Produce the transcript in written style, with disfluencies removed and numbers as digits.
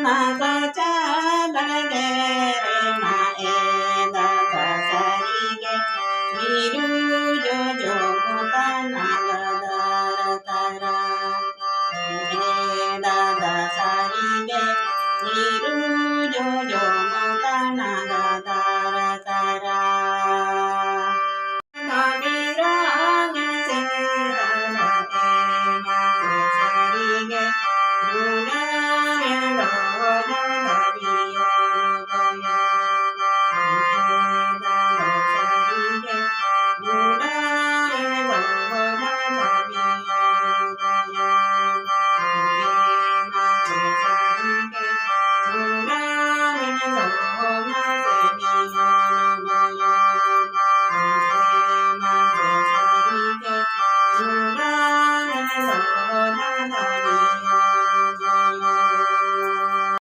ಗ ಬಗೆ ರೇ ಮ ಎ ದ ಪ ಸರಿ ಗೆ ನೀ ರು ಜೋ ಜೋ ಮು ತ ನ ಗ ದ ರ ತ ರ ಎ ದ ದ ಸರಿ ಗೆ ನೀ ರು ಜೋ ಜೋ ಮು ತ ನ ಗ ದ